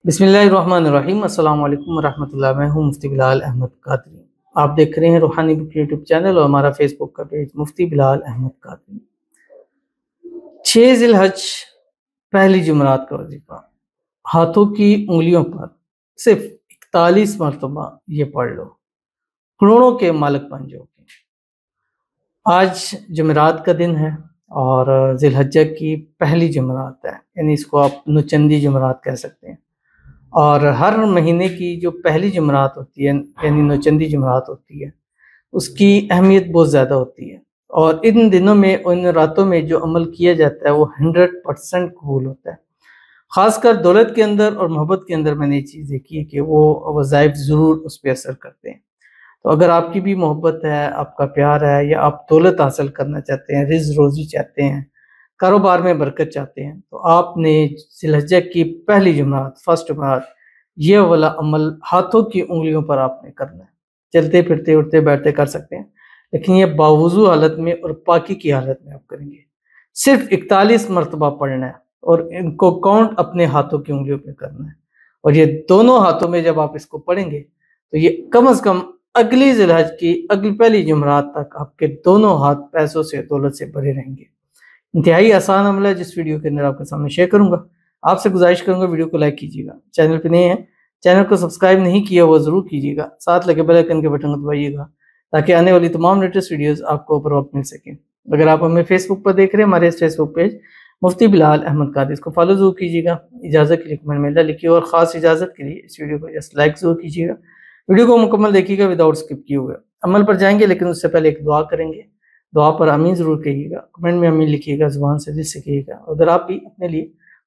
بسم اللہ الرحمن الرحیم۔ السلام علیکم ورحمۃ اللہ۔ میں ہوں مفتی بلال احمد قادری۔ آپ دیکھ رہے ہیں روحانی بک یوٹیوب چینل اور ہمارا فیس بک کا پیج مفتی بلال احمد قادری۔ 6 ذی الحج پہلی جمعرات کا وظیفہ ہاتھوں کی انگلیوں پر صرف 41 مرتبہ یہ پڑھ لو، کروڑوں کے مالک بن جاؤ گے۔ آج جمعرات کا دن ہے اور ذی الحجہ کی پہلی جمعرات ہے، یعنی اس کو آپ نوچندی جمعرات کہہ سکتے ہیں۔ اور ہر مہینے کی جو پہلی جمعرات ہوتی ہے یعنی نوچندی جمعرات ہوتی ہے، اس کی اہمیت بہت زیادہ ہوتی ہے، اور ان دنوں میں ان راتوں میں جو عمل کیا جاتا ہے وہ 100% قبول ہوتا ہے۔ خاص کر دولت کے اندر اور محبت کے اندر میں نے یہ چیز دیکھی ہے کہ وہ وظائف ضرور اس پہ اثر کرتے ہیں۔ تو اگر آپ کی بھی محبت ہے، آپ کا پیار ہے، یا آپ دولت حاصل کرنا چاہتے ہیں، رزق روزی چاہتے ہیں، کاروبار میں برکت چاہتے ہیں، تو آپ نے ذی الحجہ کی پہلی جمعرات فرسٹ جمعرات یہ والا عمل ہاتھوں کی انگلیوں پر آپ نے کرنا ہے۔ چلتے پھرتے اٹھتے بیٹھتے کر سکتے ہیں، لیکن یہ باوضو حالت میں اور پاکی کی حالت میں آپ کریں گے۔ صرف 41 مرتبہ پڑھنا ہے اور ان کو کاؤنٹ اپنے ہاتھوں کی انگلیوں پہ کرنا ہے، اور یہ دونوں ہاتھوں میں جب آپ اس کو پڑھیں گے تو یہ کم از کم اگلی ذی الحج کی اگلی پہلی جمعرات تک آپ کے دونوں ہاتھ پیسوں سے دولت سے بھرے رہیں گے۔ انتہائی آسان عمل ہے جس ویڈیو کے اندر آپ کے سامنے شیئر کروں گا۔ آپ سے گزارش کروں گا ویڈیو کو لائک کیجیے گا، چینل پہ نئے ہیں چینل کو سبسکرائب نہیں کیا وہ ضرور کیجیے گا، ساتھ لگے بیل آئیکن کے بٹن کو دبائیے گا تاکہ آنے والی تمام لیٹسٹ ویڈیوز آپ کو اوپر وقت مل سکیں۔ اگر آپ ہمیں فیس بک پر دیکھ رہے ہیں، ہمارے اس فیس بک پیج مفتی بلال احمد قادری، اس کو فالو ضرور کیجیے گا۔ اجازت کے لیے کمنٹ میں اللہ لکھیے، اور خاص اجازت کے لیے اس ویڈیو کو جسٹ لائک ضرور کیجیے گا۔ ویڈیو کو مکمل دیکھیے گا وداؤٹ اسکپ کیے ہوئے۔ عمل پر جائیں گے لیکن اس سے پہلے ایک دعا کریں گے، دعا پر آمین ضرور کہیے گا، کمنٹ میں آمین لکھیے گا، زبان سے دل سے کہیے گا۔ اگر آپ بھی اپنے لیے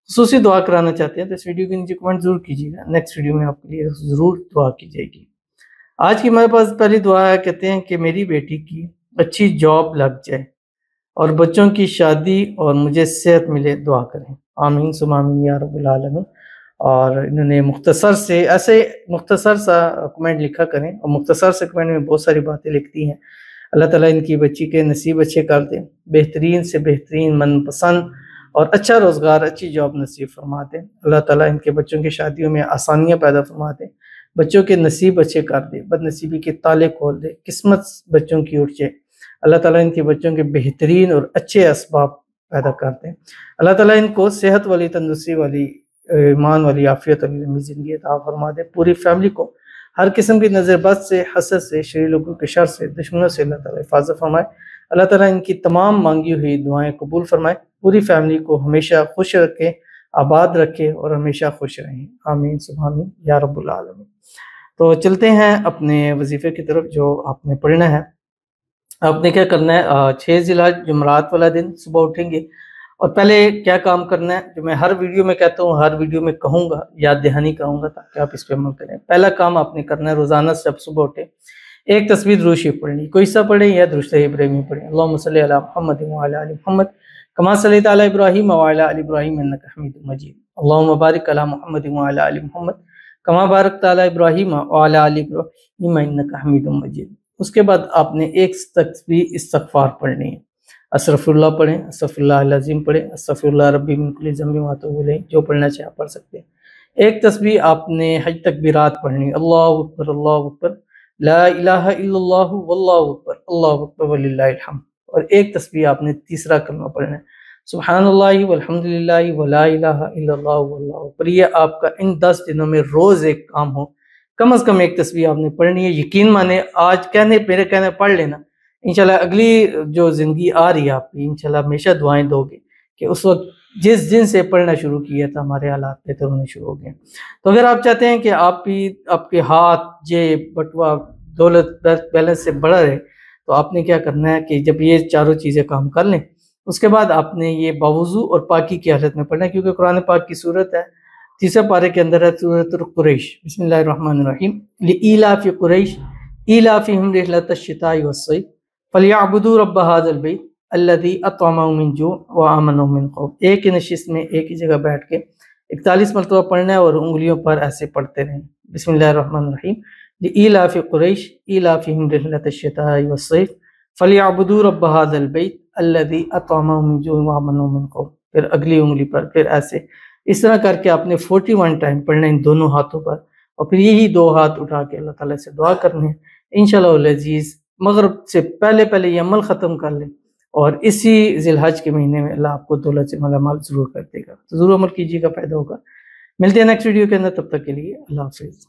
خصوصی دعا کرانا چاہتے ہیں تو اس ویڈیو کے نیچے کمنٹ ضرور کیجیے گا، نیکسٹ ویڈیو میں آپ کے لیے ضرور دعا کی جائے گی۔ آج کی ہمارے پاس پہلی دعا ہے، کہتے ہیں کہ میری بیٹی کی اچھی جاب لگ جائے اور بچوں کی شادی اور مجھے صحت ملے، دعا کریں، آمین ثم آمین یا رب العالمین۔ اور انہوں نے مختصر سے ایسے مختصر سا کمنٹ لکھا کریں، اور مختصر سے کمنٹ میں بہت ساری باتیں لکھتی ہیں۔ اللہ تعالیٰ ان کی بچی کے نصیب اچھے کر دیں، بہترین سے بہترین من پسند اور اچھا روزگار، اچھی جاب نصیب فرما دیں۔ اللہ تعالیٰ ان کے بچوں کی شادیوں میں آسانیاں پیدا فرما دیں، بچوں کے نصیب اچھے کر دیں، بد نصیبی کے تالے کھول دیں، قسمت بچوں کی اٹھ جائے۔ اللہ تعالیٰ ان کے بچوں کے بہترین اور اچھے اسباب پیدا کر دیں۔ اللہ تعالیٰ ان کو صحت والی، تندرستی والی، ایمان والی، عافیت والی لمبی زندگی عطا فرما دے۔ پوری فیملی کو ہر قسم کی نظر بد سے، حسد سے، شریر لوگوں کے شر سے، دشمنوں سے اللہ تعالیٰ حفاظت فرمائے۔ اللہ تعالیٰ ان کی تمام مانگی ہوئی دعائیں قبول فرمائے، پوری فیملی کو ہمیشہ خوش رکھے، آباد رکھے اور ہمیشہ خوش رہیں، آمین ثم آمین یا رب العالمین۔ تو چلتے ہیں اپنے وظیفے کی طرف جو آپ نے پڑھنا ہے۔ آپ نے کیا کرنا ہے، 6 ذی الحج جمعرات والا دن صبح اٹھیں گے، اور پہلے کیا کام کرنا ہے جو میں ہر ویڈیو میں کہتا ہوں، ہر ویڈیو میں کہوں گا، یاد دہانی کہوں گا تاکہ آپ اس پہ عمل کریں۔ پہلا کام آپ نے کرنا ہے، روزانہ جب صبح اٹھے ایک تسبیح درود شریف پڑھنی، کوئی سا پڑھیں یا درود ابراہیمی پڑھیں۔ اللہم صلی علی محمد وعلی آل محمد کما صلیت علی ابراہیم وعلی آل ابراہیم انک حمید مجید۔ اللہم بارک علی محمد وعلی آل محمد کما بارکت علی ابراہیم وعلی آل ابراہیم انک حمید مجید۔ اس کے بعد آپ نے ایک تسبیح استغفار پڑھنی ہے، استغفر اللہ پڑھیں، استغفر اللہ العظیم پڑھیں، استغفر اللہ ربی من کل ذنب واتوب الیہ، جو پڑھنا چاہے آپ پڑھ سکتے ہیں۔ ایک تسبیح آپ نے حج تکبیرات پڑھنی، اللہ اکبر لا الہ الا اللہ واللہ اکبر وللہ الحمد۔ اور ایک تسبیح آپ نے تیسرا کلمہ پڑھنا ہے، سبحان اللہ والحمد للہ ولا الہ الا اللہ واللہ اکبر۔ یہ آپ کا ان 10 دنوں میں روز ایک کام ہو، کم از کم ایک تسبیح آپ نے پڑھنی ہے۔ یقین مانے آج میرے کہنے پڑھ لینا، انشاءاللہ اگلی جو زندگی آ رہی ہے آپ کی، انشاءاللہ ہمیشہ دعائیں دو گے کہ اس وقت جس دن سے پڑھنا شروع کیا تھا ہمارے حالات بہتر ہونے شروع ہو گئے۔ تو اگر آپ چاہتے ہیں کہ آپ کے ہاتھ، جیب، بٹوا، دولت بیلنس سے بڑا رہے، تو آپ نے کیا کرنا ہے کہ جب یہ چاروں چیزیں کام کر لیں، اس کے بعد آپ نے یہ باوضو اور پاکی کی حالت میں پڑھنا ہے، کیونکہ قرآن پاک کی صورت ہے، تیسرے پارے کے اندر ہے سورۃ قریش۔ بسم اللہ الرحمن الرحیم، لإیلاف قریش ایلافہم رحلۃ الشتاء والصیف فلیعبدوا رب ھذا البیت الذی اطعمہم من جوع وآمنہم من خوف۔ ایک ہی نشست میں ایک ہی جگہ بیٹھ کے 41 مرتبہ پڑھنا ہے، اور انگلیوں پر ایسے پڑھتے رہیں۔ بسم اللہ الرحمن الرحیم، لإیلاف قریش ایلافہم رحلۃ الشتاء والصیف فلیعبدوا رب ھذا البیت الذی اطعمہم من جوع وآمنہم من خوف۔ پھر اگلی انگلی پر پھر ایسے اس طرح کر کے آپ نے 41 ٹائم پڑھنا ہے ان دونوں ہاتھوں پر، اور پھر یہی 2 ہاتھ اٹھا کے اللہ تعالیٰ سے دعا کرنے ہیں انشاءاللہ العزیز مغرب سے پہلے یہ عمل ختم کر لیں، اور اسی ذی الحج کے مہینے میں اللہ آپ کو دولت سے مالا مال ضرور کر دے گا، تو ضرور عمل کیجیے گا، فائدہ ہوگا۔ ملتے ہیں نیکسٹ ویڈیو کے اندر، تب تک کے لیے اللہ حافظ۔